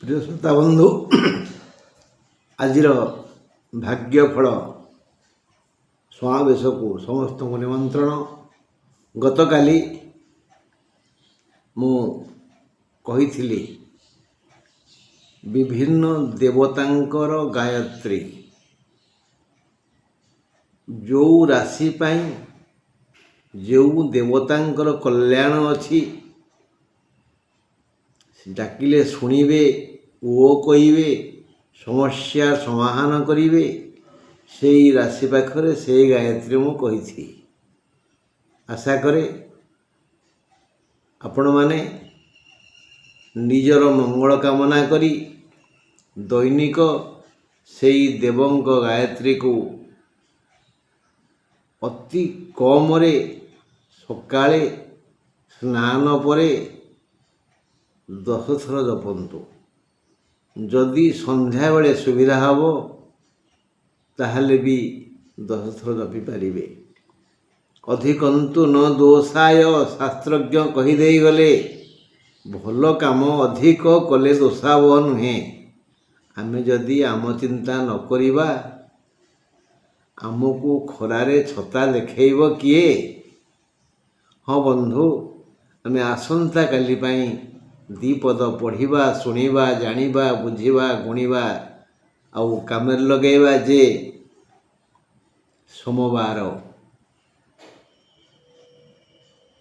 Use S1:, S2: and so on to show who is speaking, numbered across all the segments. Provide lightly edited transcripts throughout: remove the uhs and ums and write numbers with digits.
S1: ପ୍ରିୟ ଶ୍ରୋତା ବନ୍ଧୁ, ଆଜିର ଭାଗ୍ୟଫଳ ସମାବେଶକୁ ସମସ୍ତଙ୍କୁ ନିମନ୍ତ୍ରଣ। ଗତକାଲି ମୁଁ କହିଥିଲି ବିଭିନ୍ନ ଦେବତାଙ୍କର ଗାୟତ୍ରୀ ଯେଉଁ ରାଶି ପାଇଁ ଯେଉଁ ଦେବତାଙ୍କର କଲ୍ୟାଣ ଅଛି, ଡାକିଲେ ଶୁଣିବେ ଓ କହିବେ, ସମସ୍ୟା ସମାଧାନ କରିବେ, ସେଇ ରାଶି ପାଖରେ ସେଇ ଗାୟତ୍ରୀ ମୁଁ କହିଛି। ଆଶା କରେ ଆପଣମାନେ ନିଜର ମଙ୍ଗଳ କାମନା କରି ଦୈନିକ ସେଇ ଦେବଙ୍କ ଗାୟତ୍ରୀକୁ ଅତି କମରେ ସକାଳେ ସ୍ନାନ ପରେ 10 ଥର ଜପନ୍ତୁ। ଯଦି ସନ୍ଧ୍ୟାବେଳେ ସୁବିଧା ହେବ ତାହେଲେ ବି 10 ଥର ଜପି ପାରିବେ। ଅଧିକନ୍ତୁ ନ ଦୋଷାୟ, ଶାସ୍ତ୍ରଜ୍ଞ କହିଦେଇ ଗଲେ, ଭଲ କାମ ଅଧିକ କଲେ ଦୋଷାବ ନୁହେଁ। ଆମେ ଯଦି ଆମ ଚିନ୍ତା ନ କରିବା, ଆମକୁ ଖରାରେ ଛତା ଦେଖେଇବ କିଏ? ହଁ ବନ୍ଧୁ, ଆମେ ଆସନ୍ତାକାଲି ପାଇଁ ଦିପଦ ପଢ଼ିବା, ଶୁଣିବା, ଜାଣିବା, ବୁଝିବା, ଗୁଣିବା ଆଉ କାମରେ ଲଗେଇବା ଯେ ସୋମବାର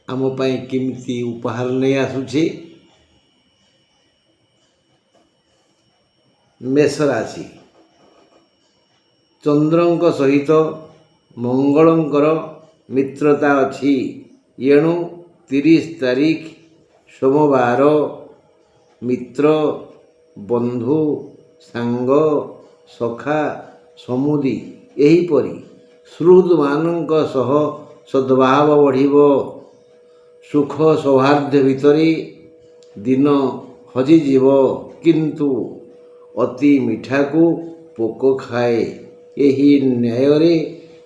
S1: ଆମ ପାଇଁ କେମିତି ଉପହାର ନେଇ ଆସୁଛି। ମେଷ ରାଶି, ଚନ୍ଦ୍ରଙ୍କ ସହିତ ମଙ୍ଗଳଙ୍କର ମିତ୍ରତା ଅଛି। ଏଣୁ 30 ତାରିଖ ସୋମବାର ମିତ୍ର, ବନ୍ଧୁ, ସାଙ୍ଗ, ସଖା, ସମୁଦି ଏହିପରି ସୁହୃଦମାନଙ୍କ ସହ ସଦ୍ଭାବ ବଢ଼ିବ। ସୁଖ ସୌହାର୍ଦ୍ଦ୍ୟ ଭିତରେ ଦିନ ହଜିଯିବ, କିନ୍ତୁ ଅତି ମିଠାକୁ ପୋକ ଖାଏ। ଏହି ନ୍ୟାୟରେ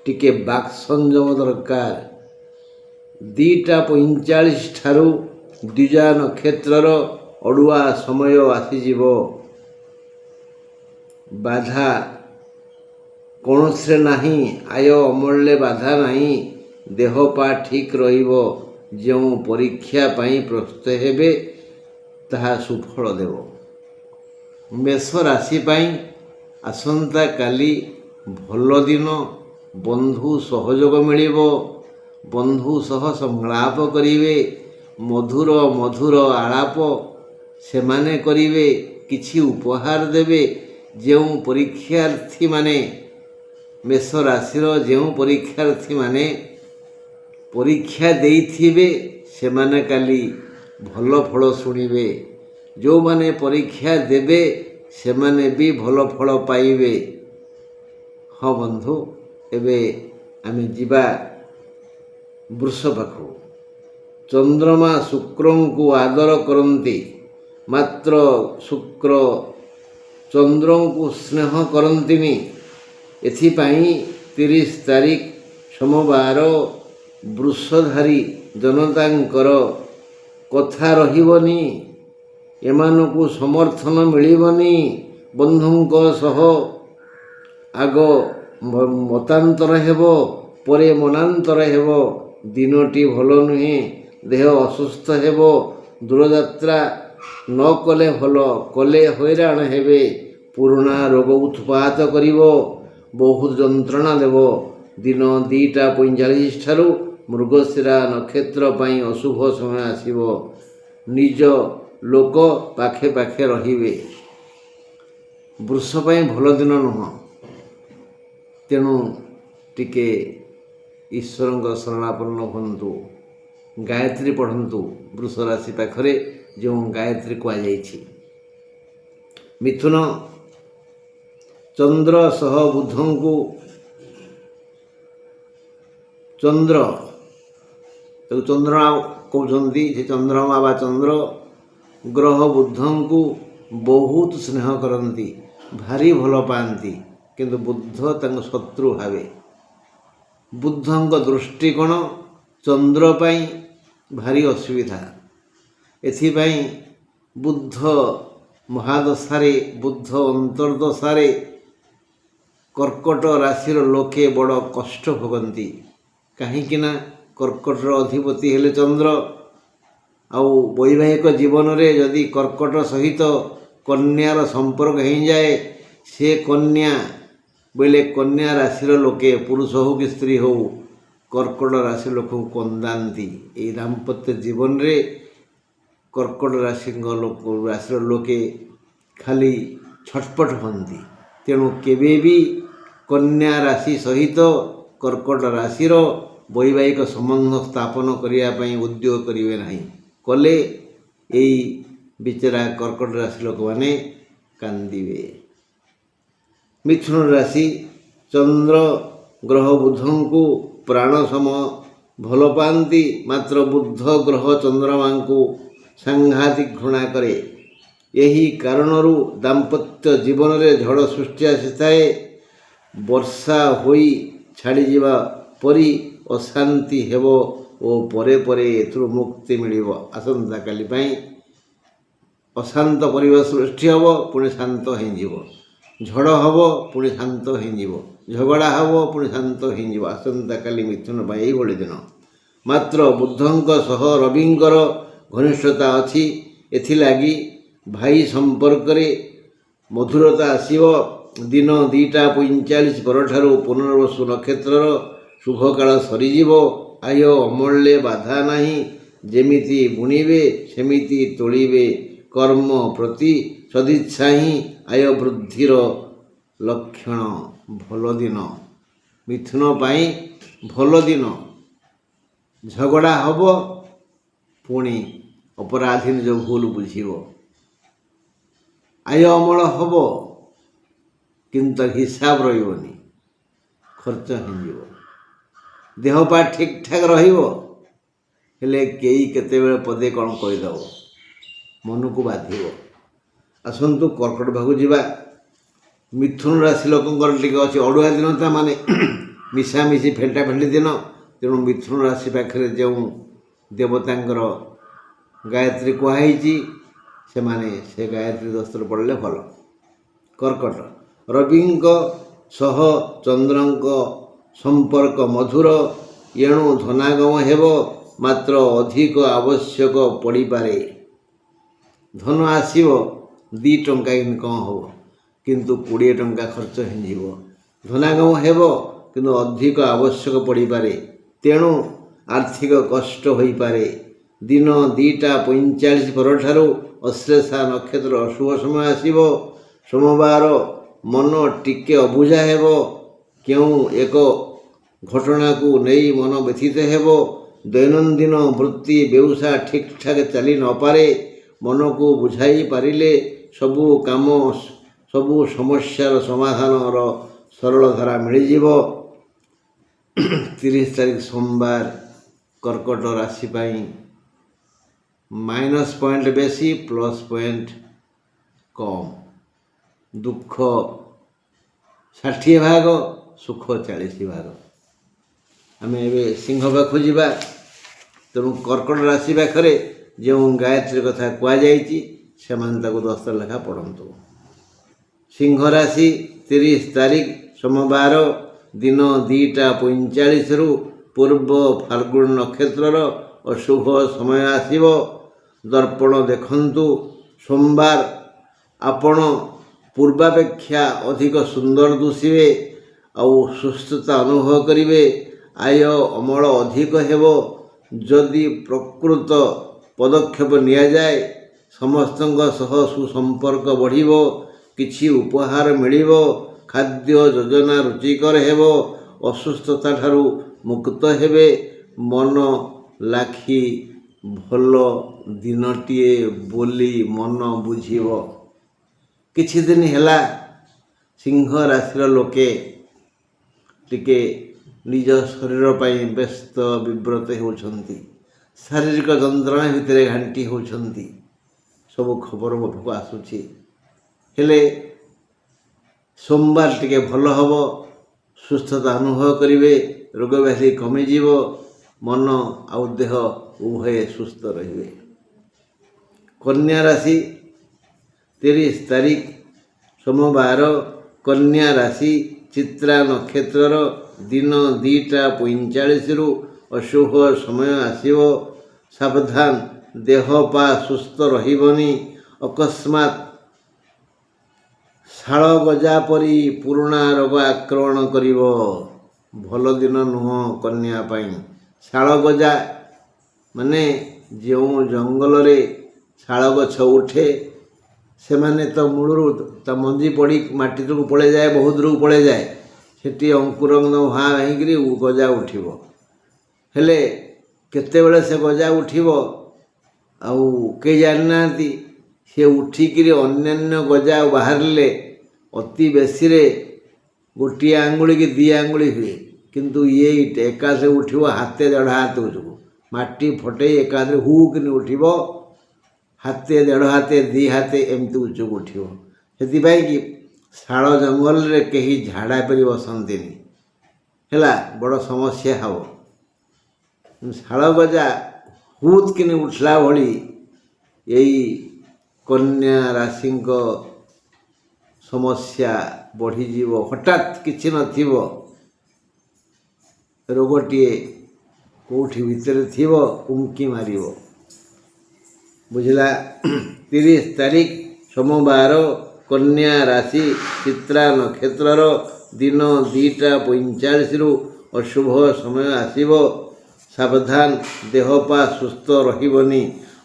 S1: ଟିକେ ବାକ୍ ସଂଯମ ଦରକାର। 2:45 ଠାରୁ ଦ୍ୱିଜା ନକ୍ଷତ୍ରର ଅଡ଼ୁଆ ସମୟ ଆସିଯିବ। ବାଧା କୌଣସିରେ ନାହିଁ, ଆୟ ଅମଳରେ ବାଧା ନାହିଁ, ଦେହ ପା ଠିକ୍ ରହିବ। ଯେଉଁ ପରୀକ୍ଷା ପାଇଁ ପ୍ରସ୍ତୁତ ହେବେ ତାହା ସୁଫଳ ଦେବ। ମେଷ ରାଶି ପାଇଁ ଆସନ୍ତାକାଲି ଭଲ ଦିନ। ବନ୍ଧୁ ସହଯୋଗ ମିଳିବ। ବନ୍ଧୁ ସହ ସଂଳାପ କରିବେ। ମଧୁର ମଧୁର ଆଳାପ ସେମାନେ କରିବେ। କିଛି ଉପହାର ଦେବେ। ଯେଉଁ ପରୀକ୍ଷାର୍ଥୀମାନେ ମେଷ ରାଶିର ଯେଉଁ ପରୀକ୍ଷାର୍ଥୀମାନେ ପରୀକ୍ଷା ଦେଇଥିବେ ସେମାନେ କାଲି ଭଲ ଫଳ ଶୁଣିବେ। ଯେଉଁମାନେ ପରୀକ୍ଷା ଦେବେ ସେମାନେ ବି ଭଲ ଫଳ ପାଇବେ। ହଁ ବନ୍ଧୁ, ଏବେ ଆମେ ଯିବା ବୃଷ ପାଖକୁ। ଚନ୍ଦ୍ରମା ଶୁକ୍ରଙ୍କୁ ଆଦର କରନ୍ତି, ମାତ୍ର ଶୁକ୍ର ଚନ୍ଦ୍ରଙ୍କୁ ସ୍ନେହ କରନ୍ତିନି। ଏଥିପାଇଁ 30 ତାରିଖ ସୋମବାର ବୃଷଧାରୀ ଜନତାଙ୍କର କଥା ରହିବନି। ଏମାନଙ୍କୁ ସମର୍ଥନ ମିଳିବନି। ବନ୍ଧୁଙ୍କ ସହ ଆଗ ମତାନ୍ତର ହେବ, ପରେ ମନାନ୍ତର ହେବ। ଦିନଟି ଭଲ ନୁହେଁ। ଦେହ ଅସୁସ୍ଥ ହେବ। ଦୂରଯାତ୍ରା ନ କଲେ ଭଲ, କଲେ ହଇରାଣ ହେବେ। ପୁରୁଣା ରୋଗ ଉତ୍ପାତ କରିବ, ବହୁତ ଯନ୍ତ୍ରଣା ଦେବ। ଦିନ 2:45 ଠାରୁ ମୃଗଶିରା ନକ୍ଷତ୍ର ପାଇଁ ଅଶୁଭ ସମୟ ଆସିବ। ନିଜ ଲୋକ ପାଖେ ପାଖେ ରହିବେ। ବୃଷ ପାଇଁ ଭଲ ଦିନ ନୁହଁ। ତେଣୁ ଟିକେ ଈଶ୍ୱରଙ୍କ ଶରଣାପନ୍ନ ହୁଅନ୍ତୁ। ଗାୟତ୍ରୀ ପଢ଼ନ୍ତୁ ବୃଷ ରାଶି ପାଖରେ ଯେଉଁ ଗାୟତ୍ରୀ କୁହାଯାଇଛି। ମିଥୁନ, ଚନ୍ଦ୍ର ସହ ବୁଧଙ୍କୁ ଚନ୍ଦ୍ରମା କହୁଛନ୍ତି। ସେ ଚନ୍ଦ୍ରମା ବା ଚନ୍ଦ୍ର ଗ୍ରହ ବୁଧଙ୍କୁ ବହୁତ ସ୍ନେହ କରନ୍ତି, ଭାରି ଭଲ ପାଆନ୍ତି। କିନ୍ତୁ ବୁଧ ତାଙ୍କ ଶତ୍ରୁ ଭାବେ। ବୁଧଙ୍କ ଦୃଷ୍ଟିକୋଣ ଚନ୍ଦ୍ର ପାଇଁ ଭାରି ଅସୁବିଧା। ଏଥିପାଇଁ ବୁଧ ମହାଦଶାରେ ବୁଧ ଅନ୍ତର୍ଦଶାରେ କର୍କଟ ରାଶିର ଲୋକେ ବଡ଼ କଷ୍ଟ ଭୋଗନ୍ତି। କାହିଁକି ନା କର୍କଟର ଅଧିପତି ହେଲେ ଚନ୍ଦ୍ର। ଆଉ ବୈବାହିକ ଜୀବନରେ ଯଦି କର୍କଟ ସହିତ କନ୍ୟାର ସମ୍ପର୍କ ହେଇଯାଏ, ସେ କନ୍ୟା ବୋଇଲେ କନ୍ୟା ରାଶିର ଲୋକେ, ପୁରୁଷ ହେଉ କି ସ୍ତ୍ରୀ ହେଉ, କର୍କଟ ରାଶି ଲୋକଙ୍କୁ କନ୍ଦାନ୍ତି। ଏହି ଦାମ୍ପତ୍ୟ ଜୀବନରେ କର୍କଟ ରାଶିର ଲୋକେ ଖାଲି ଛଟପଟ ହୁଅନ୍ତି। ତେଣୁ କେବେ ବି କନ୍ୟା ରାଶି ସହିତ କର୍କଟ ରାଶିର ବୈବାହିକ ସମ୍ବନ୍ଧ ସ୍ଥାପନ କରିବା ପାଇଁ ଉଦ୍ୟୋଗ କରିବେ ନାହିଁ। କଲେ ଏଇ ବିଚରା କର୍କଟ ରାଶି ଲୋକମାନେ କାନ୍ଦିବେ। ମିଥୁନ ରାଶି ଚନ୍ଦ୍ର ଗ୍ରହ ବୁଧଙ୍କୁ ପ୍ରାଣ ସମ ଭଲ ପାଆନ୍ତି, ମାତ୍ର ବୁଧ ଗ୍ରହ ଚନ୍ଦ୍ରମାଙ୍କୁ ସାଂଘାତିକ ଘୃଣା କରେ। ଏହି କାରଣରୁ ଦାମ୍ପତ୍ୟ ଜୀବନରେ ଝଡ଼ ସୃଷ୍ଟି ଆସିଥାଏ। ବର୍ଷା ହୋଇ ଛାଡ଼ିଯିବା ପରି ଅଶାନ୍ତି ହେବ ଓ ପରେ ପରେ ଏଥିରୁ ମୁକ୍ତି ମିଳିବ। ଆସନ୍ତାକାଲି ପାଇଁ ଅଶାନ୍ତ ପରିବେଶ ସୃଷ୍ଟି ହେବ, ପୁଣି ଶାନ୍ତ ହେଇଯିବ। ଝଡ଼ ହେବ, ପୁଣି ଶାନ୍ତ ହେଇଯିବ। ଝଗଡ଼ା ହେବ, ପୁଣି ଶାନ୍ତ ହେଇଯିବ। ଆସନ୍ତାକାଲି ମିଥୁନ ପାଇଁ ଏଇଭଳି ଦିନ। ମାତ୍ର ବୁଧଙ୍କ ସହ ରବିଙ୍କର ଘନିଷ୍ଠତା ଅଛି। ଏଥିଲାଗି ଭାଇ ସମ୍ପର୍କରେ ମଧୁରତା ଆସିବ। ଦିନ 2ଟା 45 ପରଠାରୁ ପୁନର୍ବସୁ ନକ୍ଷତ୍ରର ଶୁଭକାଳ ସରିଯିବ। ଆୟ ଅମଳରେ ବାଧା ନାହିଁ। ଯେମିତି ବୁଣିବେ ସେମିତି ତୋଳିବେ। କର୍ମ ପ୍ରତି ସଦିଚ୍ଛା ହିଁ ଆୟ ବୃଦ୍ଧିର ଲକ୍ଷଣ। ଭଲ ଦିନ ମିଥୁନ ପାଇଁ, ଭଲ ଦିନ। ଝଗଡ଼ା ହେବ, ପୁଣି ଅପରାଧୀ ନିଜ ଭୁଲ ବୁଝିବ। ଆୟ ଅମଳ ହେବ, କିନ୍ତୁ ହିସାବ ରହିବନି, ଖର୍ଚ୍ଚ ହେଇଯିବ। ଦେହ ପା ଠିକ୍ ଠାକ୍ ରହିବ, ହେଲେ କେହି କେତେବେଳେ ପଦେ କ'ଣ କହିଦେବ, ମନକୁ ବାଧିବ। ଆସନ୍ତୁ କର୍କଟ ଭାଗକୁ ଯିବା। ମିଥୁନ ରାଶି ଲୋକଙ୍କର ଟିକେ ଅଛି ଅଡ଼ୁଆ ଦିନ, ତା ମାନେ ମିଶାମିଶି ଫେଣ୍ଟାଫେଣ୍ଟି ଦିନ। ତେଣୁ ମିଥୁନ ରାଶି ପାଖରେ ଯେଉଁ ଦେବତାଙ୍କର ଗାୟତ୍ରୀ କୁହାହେଇଛି, ସେମାନେ ସେ ଗାୟତ୍ରୀ ଦସ୍ତର ପଢ଼ିଲେ ଭଲ। କର୍କଟ ରବିଙ୍କ ସହ ଚନ୍ଦ୍ରଙ୍କ ସମ୍ପର୍କ ମଧୁର, ଏଣୁ ଧନାଗମ ହେବ, ମାତ୍ର ଅଧିକ ଆବଶ୍ୟକ ପଡ଼ିପାରେ। ଧନ ଆସିବ, 2 ଟଙ୍କା ଇନକମ୍ ହେବ, କିନ୍ତୁ 20 ଟଙ୍କା ଖର୍ଚ୍ଚ ହେଇଯିବ। ଧନାଗମ ହେବ, କିନ୍ତୁ ଅଧିକ ଆବଶ୍ୟକ ପଡ଼ିପାରେ। ତେଣୁ ଆର୍ଥିକ କଷ୍ଟ ହୋଇପାରେ। ଦିନ 2ଟା 45 ପରଠାରୁ ଅଶ୍ଳେଷା ନକ୍ଷତ୍ର ଅଶୁଭ ସମୟ ଆସିବ। ସୋମବାର ମନ ଟିକେ ଅବୁଝା ହେବ। କେଉଁ ଏକ ଘଟଣାକୁ ନେଇ ମନ ବ୍ୟଥିତ ହେବ। ଦୈନନ୍ଦିନ ବୃତ୍ତି ବ୍ୟବସାୟ ଠିକ୍ ଠାକ୍ ଚାଲି ନପାରେ। ମନକୁ ବୁଝାଇ ପାରିଲେ ସବୁ କାମ, ସବୁ ସମସ୍ୟାର ସମାଧାନର ସରଳ ଧାରା ମିଳିଯିବ। 30 ତାରିଖ ସୋମବାର କର୍କଟ ରାଶି ପାଇଁ ମାଇନସ୍ ପଏଣ୍ଟ ବେଶୀ, ପ୍ଲସ୍ ପଏଣ୍ଟ କମ୍। ଦୁଃଖ 60 ଭାଗ, ସୁଖ 40 ଭାଗ। ଆମେ ଏବେ ସିଂହ ପାଖକୁ ଯିବା। ତେଣୁ କର୍କଟ ରାଶି ପାଖରେ ଯେଉଁ ଗାୟତ୍ରୀ କଥା କୁହାଯାଇଛି, ସେମାନେ ତାକୁ 10 ଲେଖା ପଢ଼ନ୍ତୁ। ସିଂହ ରାଶି 30 ତାରିଖ ସୋମବାର ଦିନ 2ଟା 45ରୁ ପୂର୍ବ ଫାଲ୍ଗୁନ ନକ୍ଷତ୍ରର ଅଶୁଭ ସମୟ ଆସିବ। ଦର୍ପଣ ଦେଖନ୍ତୁ। ସୋମବାର ଆପଣ ପୂର୍ବାପେକ୍ଷା ଅଧିକ ସୁନ୍ଦର ଦିଶିବେ, ଆଉ ସୁସ୍ଥତା ଅନୁଭବ କରିବେ। ଆୟ ଅମଳ ଅଧିକ ହେବ। ଯଦି ପ୍ରକୃତ ପଦକ୍ଷେପ ନିଆଯାଏ, ସମସ୍ତଙ୍କ ସହ ସୁସମ୍ପର୍କ ବଢ଼ିବ। କିଛି ଉପହାର ମିଳିବ। ଖାଦ୍ୟ ଯୋଜନା ରୁଚିକର ହେବ। ଅସୁସ୍ଥତା ଠାରୁ ମୁକ୍ତ ହେବେ। ମନ ଲାଖି ଭଲ ଦିନଟିଏ ବୋଲି ମନ ବୁଝିବ। କିଛି ଦିନ ହେଲା ସିଂହ ରାଶିର ଲୋକେ ଟିକେ ନିଜ ଶରୀର ପାଇଁ ବ୍ୟସ୍ତ ବିବ୍ରତ ହେଉଛନ୍ତି। ଶାରୀରିକ ଯନ୍ତ୍ରଣା ଭିତରେ ଘାଣ୍ଟି ହେଉଛନ୍ତି। ସବୁ ଖବର ମୋ ପାଖକୁ ଆସୁଛି। ହେଲେ ସୋମବାର ଟିକେ ଭଲ ହେବ। ସୁସ୍ଥତା ଅନୁଭବ କରିବେ। ରୋଗ ବ୍ୟାଧି କମିଯିବ। ମନ ଆଉ ଦେହ ଉଭୟ ସୁସ୍ଥ ରହିବେ। କନ୍ୟା ରାଶି 30 ତାରିଖ ସୋମବାର, କନ୍ୟା ରାଶି, ଚିତ୍ରା ନକ୍ଷତ୍ରର ଦିନ 2ଟା 45ରୁ ଅଶୁଭ ସମୟ ଆସିବ। ସାବଧାନ, ଦେହ ପା ସୁସ୍ଥ ରହିବନି। ଅକସ୍ମାତ୍ ଶାଳ ଗଜା ପରି ପୁରୁଣା ରୋଗ ଆକ୍ରମଣ କରିବ। ଭଲ ଦିନ ନୁହଁ କନ୍ୟା ପାଇଁ। ଶାଳ ଗଜା ମାନେ ଯେଉଁ ଜଙ୍ଗଲରେ ଶାଳ ଗଛ ଉଠେ, ସେମାନେ ତ ମୂଳରୁ ତା ମଞ୍ଜି ପଡ଼ି ମାଟି ତଳକୁ ପଳାଇଯାଏ, ବହୁତ ଦୂରକୁ ପଳାଇଯାଏ। ସେଠି ଅଙ୍କୁରଙ୍ଗ ହାଁ ହେଇକିରି ଗଜା ଉଠିବ। ହେଲେ କେତେବେଳେ ସେ ଗଜା ଉଠିବ ଆଉ କେହି ଜାଣିନାହାନ୍ତି। ସେ ଉଠିକିରି ଅନ୍ୟାନ୍ୟ ଗଜା ବାହାରିଲେ ଅତି ବେଶୀରେ ଗୋଟିଏ ଆଙ୍ଗୁଳି କି 2 ଆଙ୍ଗୁଳି ହୁଏ, କିନ୍ତୁ ଇଏ ଏକାଥରେ ଉଠିବ ହାତେ 1.5 ହାତ ଉଠିବ। ମାଟି ଫଟେଇ ଏକାଥରେ ହୁ କିନି ଉଠିବ, ହାତେ 1.5 ହାତେ 2 ହାତେ ଏମିତି ଉଚ୍ଚକୁ ଉଠିବ। ସେଥିପାଇଁ କି ଶାଳ ଜଙ୍ଗଲରେ କେହି ଝାଡ଼ା ପରି ବସନ୍ତିନି। ହେଲା, ବଡ଼ ସମସ୍ୟା ହେବ। ଶାଳ ଗଜା ହୁତ୍ କିନି ଉଠିଲା ଭଳି ଏଇ କନ୍ୟା ରାଶିଙ୍କ ସମସ୍ୟା ବଢ଼ିଯିବ। ହଠାତ୍ କିଛି ନଥିବ, ରୋଗଟିଏ କେଉଁଠି ଭିତରେ ଥିବ, ଉଙ୍କି ମାରିବ। ବୁଝିଲା? 30 ତାରିଖ ସୋମବାର, କନ୍ୟା ରାଶି, ଚିତ୍ରା ନକ୍ଷତ୍ରର ଦିନ 2ଟା 45ରୁ ଅଶୁଭ ସମୟ ଆସିବ। ସାବଧାନ, ଦେହ ପା ସୁସ୍ଥ ରହିବନି।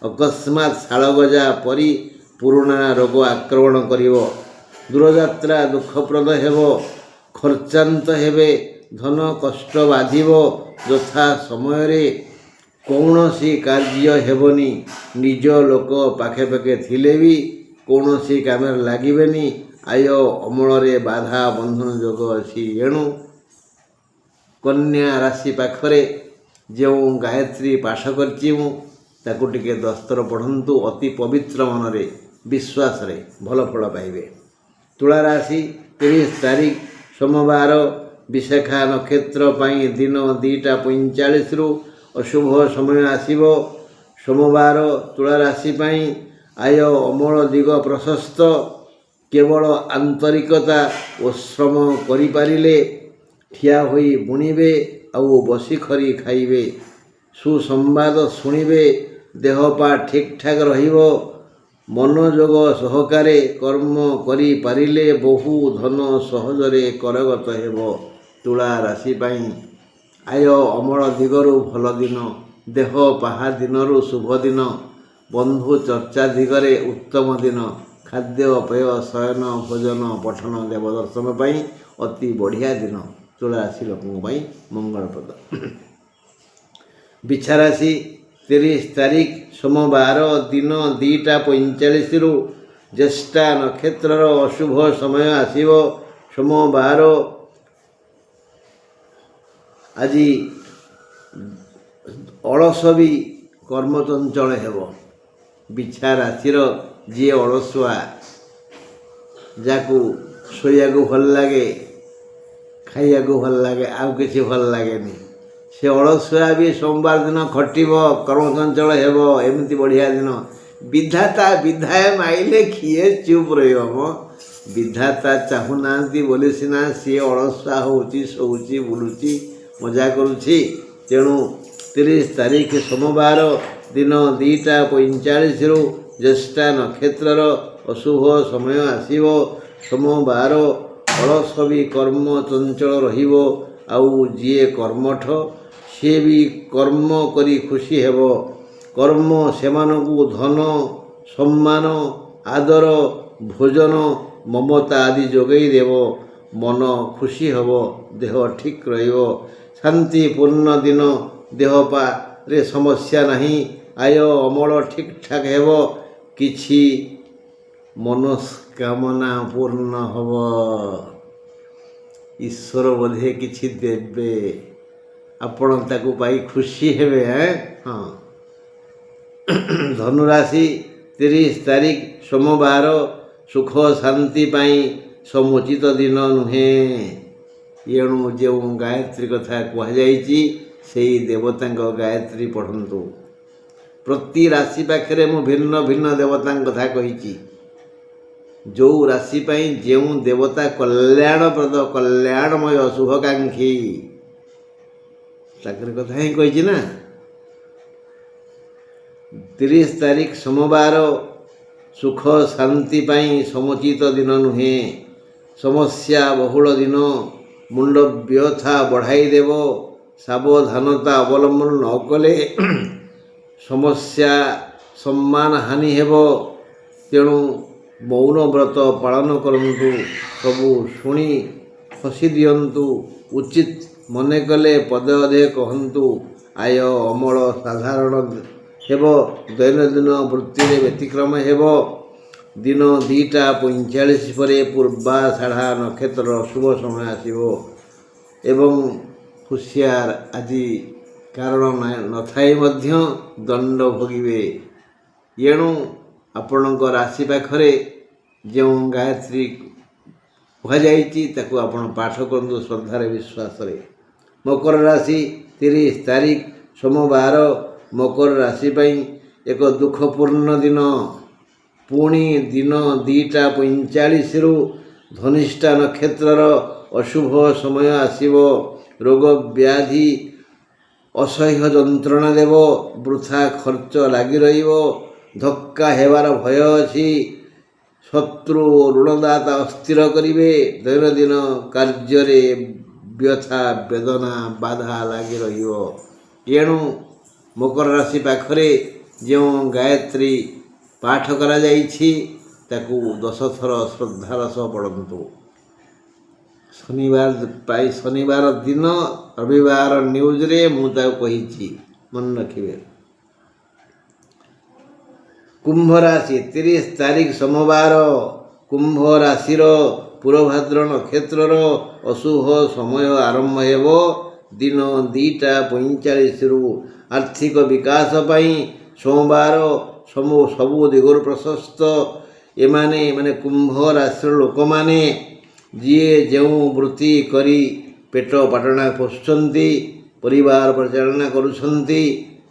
S1: ଅକସ୍ମାତ୍ ଶାଳଗଜା ପରି ପୁରୁଣା ରୋଗ ଆକ୍ରମଣ କରିବ। ଦୂରଯାତ୍ରା ଦୁଃଖପ୍ରଦ ହେବ। ଖର୍ଚ୍ଚାନ୍ତ ହେବେ। ଧନ କଷ୍ଟ ବାଧିବ। ଯଥା ସମୟରେ କୌଣସି କାର୍ଯ୍ୟ ହେବନି। ନିଜ ଲୋକ ପାଖେ ପାଖେ ଥିଲେ ବି କୌଣସି କାମରେ ଲାଗିବେନି। ଆୟ ଅମଳରେ ବାଧା ବନ୍ଧନ ଯୋଗ ଅଛି। ଏଣୁ କନ୍ୟା ରାଶି ପାଖରେ ଯେଉଁ ଗାୟତ୍ରୀ ପାଠ କରିଛି ମୁଁ, ତାକୁ ଟିକେ ଦସ୍ତର ପଢ଼ନ୍ତୁ। ଅତି ପବିତ୍ର ମନରେ, ବିଶ୍ୱାସରେ ଭଲ ଫଳ ପାଇବେ। ତୁଳା ରାଶି, 30 ତାରିଖ ସୋମବାର, ବିଶାଖା ନକ୍ଷତ୍ର ପାଇଁ ଦିନ 2ଟା 45ରୁ ଅଶୁଭ ସମୟ ଆସିବ। ସୋମବାର ତୁଳା ରାଶି ପାଇଁ ଆୟ ଅମଳ ଦିଗ ପ୍ରଶସ୍ତ। କେବଳ ଆନ୍ତରିକତା ଓ ଶ୍ରମ କରିପାରିଲେ ଠିଆ ହୋଇ ବୁଣିବେ ଆଉ ବସି ଖରି ଖାଇବେ। ସୁସମ୍ବାଦ ଶୁଣିବେ। ଦେହ ପା ଠିକ୍ ଠାକ୍ ରହିବ। ମନୋଯୋଗ ସହକାରେ କର୍ମ କରିପାରିଲେ ବହୁ ଧନ ସହଜରେ କରଗତ ହେବ। ତୁଳା ରାଶି ପାଇଁ ଆୟ ଅମଳ ଦିଗରୁ ଭଲ ଦିନ। ଦେହ ପାହା ଦିନରୁ ଶୁଭ ଦିନ। ବନ୍ଧୁ ଚର୍ଚ୍ଚା ଦିଗରେ ଉତ୍ତମ ଦିନ। ଖାଦ୍ୟ ପେୟ ଶୟନ ଭୋଜନ ପଠନ ଦେବଦର୍ଶନ ପାଇଁ ଅତି ବଢ଼ିଆ ଦିନ। ତୁଳା ରାଶି ଲୋକଙ୍କ ପାଇଁ ମଙ୍ଗଳପ୍ରଦ। ବିଛା ରାଶି, 30 ତାରିଖ ସୋମବାର, ଦିନ 2ଟା 45ରୁ ଜ୍ୟେଷ୍ଠା ନକ୍ଷତ୍ରର ଅଶୁଭ ସମୟ ଆସିବ। ସୋମବାର ଆଜି ଅଳସ ବି କର୍ମଚଞ୍ଚଳ ହେବ। ବିଛା ରାଶିର ଯିଏ ଅଳସୁଆ, ଯାହାକୁ ଶୋଇବାକୁ ଭଲ ଲାଗେ, ଖାଇବାକୁ ଭଲ ଲାଗେ, ଆଉ କିଛି ଭଲ ଲାଗେନି, ସେ ଅଳସୁଆ ବି ସୋମବାର ଦିନ ଖଟିବ, କର୍ମଚଞ୍ଚଳ ହେବ। ଏମିତି ବଢ଼ିଆ ଦିନ। ବିଧାତା ବିଧାୟ ମାଇଲେ କିଏ ଚୁପ୍ ରହିବ ମ? ବିଧାତା ଚାହୁଁନାହାନ୍ତି ବୋଲି ସିନା ସିଏ ଅଳସୁଆ ହେଉଛି, ଶୋଉଛି, ବୁଲୁଛି, ମଜା କରୁଛି। ତେଣୁ 30 ତାରିଖ ସୋମବାର, ଦିନ 2ଟା 45ରୁ ଜ୍ୟେଷ୍ଠା ନକ୍ଷତ୍ରର ଅଶୁଭ ସମୟ ଆସିବ। ସୋମବାର ଅଳସ ବି କର୍ମ ଚଞ୍ଚଳ ରହିବ। ଆଉ ଯିଏ କର୍ମଠ, ସିଏ ବି କର୍ମ କରି ଖୁସି ହେବ। କର୍ମ ସେମାନଙ୍କୁ ଧନ, ସମ୍ମାନ, ଆଦର, ଭୋଜନ, ମମତା ଆଦି ଯୋଗାଇ ଦେବ। ମନ ଖୁସି ହେବ। ଦେହ ଠିକ୍ ରହିବ। ଶାନ୍ତିପୂର୍ଣ୍ଣ ଦିନ। ଦେହପାରେ ସମସ୍ୟା ନାହିଁ। ଆୟ ଅମଳ ଠିକ୍ ଠାକ୍ ହେବ। କିଛି ମନସ୍କାମନା ପୂର୍ଣ୍ଣ ହେବ। ଈଶ୍ୱର ବୋଧେ କିଛି ଦେବେ, ଆପଣ ତାକୁ ପାଇ ଖୁସି ହେବେ। ହଁ। ଧନୁରାଶି, 30 ତାରିଖ ସୋମବାର, ସୁଖ ଶାନ୍ତି ପାଇଁ ସମୁଚିତ ଦିନ ନୁହେଁ। ଏଣୁ ଯେଉଁ ଗାୟତ୍ରୀ କଥା କୁହାଯାଇଛି, ସେହି ଦେବତାଙ୍କ ଗାୟତ୍ରୀ ପଢ଼ନ୍ତୁ। ପ୍ରତି ରାଶି ପାଖରେ ମୁଁ ଭିନ୍ନ ଭିନ୍ନ ଦେବତାଙ୍କ କଥା କହିଛି। जो राशि जो देवता कल्याणप्रद कल्याणमय शुभकांक्षी चाकरी कथा ही कही ना 30 तारीख सोमवार सुख शांति समुचित दिन नुहे समस्या बहुल दिन मुंड व्यथा बढ़ाई देव सावधानता अवलंबन न कले समस्या सम्मान हानि हेब तेणु मौन व्रत पालन करंतु सबू शुणी हसी दियंतु उचित मने कले पदे अधे कहंतु आय अमल साधारण हेब दैनंदिन वृत्ति व्यतिक्रम हेब दिन 2:45 पर पूर्वाषाढ़ा नक्षत्र शुभ समय आसिबो एवं हुशियार आदि कारण नथाई मध्य दंड भोगिबे एणु आपणक राशि पाखरे जो गायत्री कहुई ताकू आपण पाठ करंतु श्रद्धार विश्वास रे मकर राशि 30 तारीख सोमवार मकर राशि एक दुखपूर्ण दिन पुणी दिन 2:45 रु धनिष्ठा नक्षत्रर अशुभ समय आसिबो रोग व्याधि असह्य जंत्रणा देव वृथा खर्च लगी रहिबो धक्का हेबार भय अछि शत्रु ऋणदाता अस्थिर करिवे दैनंदिन कार्य व्यथा वेदना बाधा लगी रहिबो एणु मकर राशि पाखरे जो गायत्री पाठ करा जाइछि ताकू 10 थर श्रद्धार सह पढ़ंतु शनिवार दिन रविवार न्यूज रे मुझे कही मन रखिए कुंभ राशि 30 तारीख सोमवार कुंभ राशि पूर्वभाद्र नक्षत्रर अशुभ समय आरंभ हेबो दिन 2:45 रु आर्थिक विकास सोमवार सबु दिगोर प्रशस्त एमाने माने कुंभ राशि लोक माने जीए जो वृत्ति करी पेट पाटना पोषुंती परिवार परिचालना करुछंती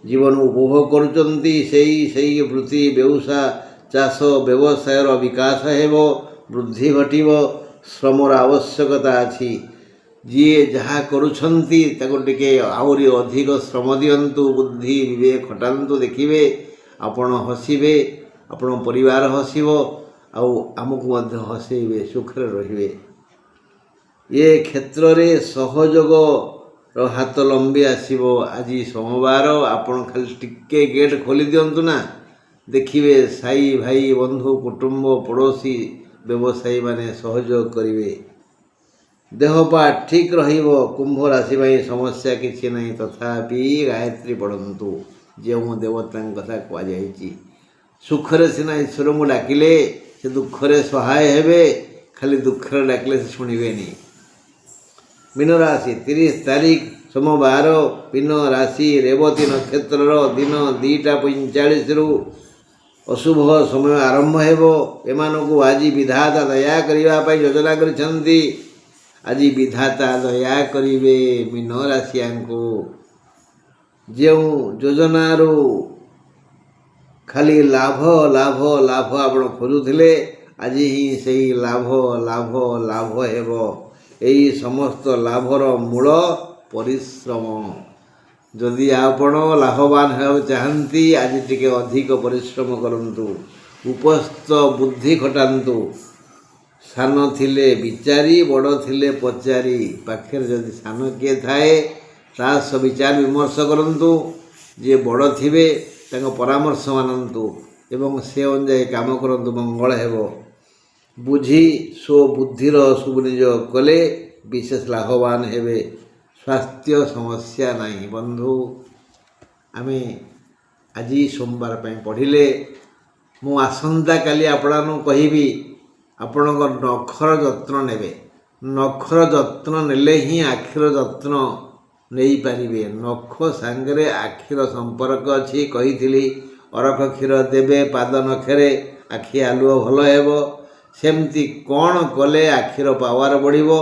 S1: जीवन उपभोग करुछंती सही वृत्ति व्यवसाय चाष व्यवसायर विकास हेबो वृद्धि घटिबो श्रमर आवश्यकता अछि जीए जहाँ करुछंती ताको टिके आहुरी अधिक श्रम दियंतु बुद्धि विवेक खटांतु देखिबे आपण हसिबे आपण परिवार हसिबो आउ आमको मध्य हसेबे सुखरे रहिबे ये क्षेत्र रे सहयोग हाथ लंबी आसिबो आज सोमवार आपण खाली टिके गेट खोली दियंतु ना देखिबे साई भाई बंधु कुटुंब पड़ोसी व्यवसायी माने सहयोग करिवे देहपा ठीक रहिबो कुंभ राशि समस्या किछि नहीं तथापि गायत्री पढ़ंतु जो देवता कथा कह जाइछि सुखरे सिना ईश्वर को डाकिले से दुखरे सहाय हेबे खाली दुखरे डाकिले से शुणिबेनी मीन राशि 30 तारीख सोमवार मीन राशि रेवती नक्षत्रर दिन 2:45 रु अशुभ समय आरंभ हेबो एमानकु आज विधाता दया करिबा पई योजना करिसंती आज विधाता दया करिवे मीन राशियांको जो योजनारू खाली लाभ लाभ लाभ आपण खोजुथिले आज ही सही लाभ लाभ लाभ हेबो एई समस्त लाभर मूल परिश्रम जदि आपण लाभवान हो चाहती आज टिके अधिक परिश्रम करंतु उपस्थ बुद्धि खटांतु सान थिले विचारी बड़ थिले पचारी पाखे जदि सान किए थाए तास विचार विमर्श करंतु जे बड़ थिबे तांको परामर्श मानंतु एवं से अनुसार काम करंतु मंगल हेबो बुझी स्व बुद्धिर सुविनियोग कले विशेष लाभवान हेबे स्वास्थ्य समस्या नहीं बंधु आमे आज सोमवार पढ़िले मु आसंता काली आपणानु कहिबी आपणक नखर जत्न नेबे नखर जत्न नेले ही आखिर जत्न नहीं पारिबे नख सांगरे आखिर संपर्क अच्छी कही अरख क्षीर देवे पाद नखरे आखि आलुओ भल हेबो सेमती कौन कले आखिर पावर बढ़िबो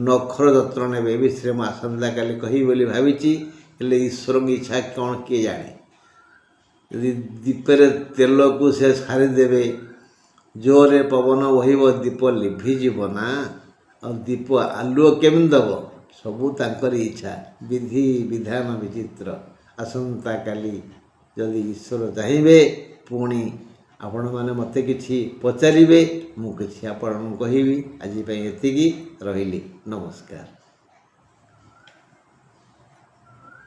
S1: नखर जत्न नेबे विषय मु आसंता काली कही बोली भाविची हेले ईश्वर की इच्छा कौन किए जाने यदि दीपरे तेल को से सारी देवे ଜୋରରେ ପବନ ବହିବ ଦୀପ ଲିଭିଯିବ ନା। ଆଉ ଦୀପ ଆଲୁଅ କେମିତି ଦେବ? ସବୁ ତାଙ୍କରି ଇଚ୍ଛା। ବିଧି ବିଧାନ ବିଚିତ୍ର। ଆସନ୍ତାକାଲି ଯଦି ଈଶ୍ୱର ଚାହିଁବେ ପୁଣି ଆପଣମାନେ ମୋତେ କିଛି ପଚାରିବେ, ମୁଁ କିଛି ଆପଣଙ୍କୁ କହିବି। ଆଜି ପାଇଁ ଏତିକି, ରହିଲି। ନମସ୍କାର।